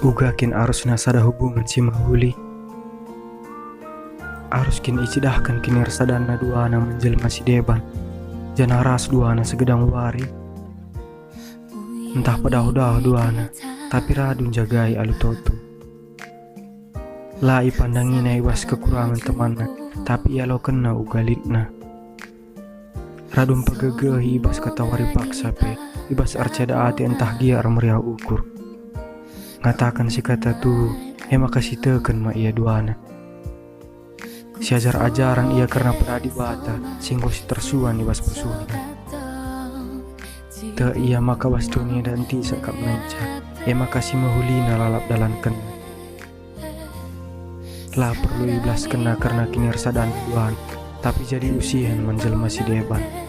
Uga kin arus nasada hubungan si mahuli. Arus kin icidahkan kini resadana duana menjelma si deban. Jana ras duana segedang wari. Entah pedah-dah duana, tapi radun jagai alu toto. Lai pandangina iwas kekurangan temanna, tapi ia lo kena ugalitna. Radun pegegehi ibas katawari paksa pe, ibas arcada ati entah giar meriah ukur. Ngatakan si kata tu, makasih teken ma ia duana. Si ajar-ajaran ia karena pernah dibata, singgo si tersuan ibas persuan. Te ia maka was dunia dan ti sakap menca, makasih mahulina lalap dalan kena. Lah perlu iblas kena karena kini resadan duan, tapi jadi usian menjelma si deban.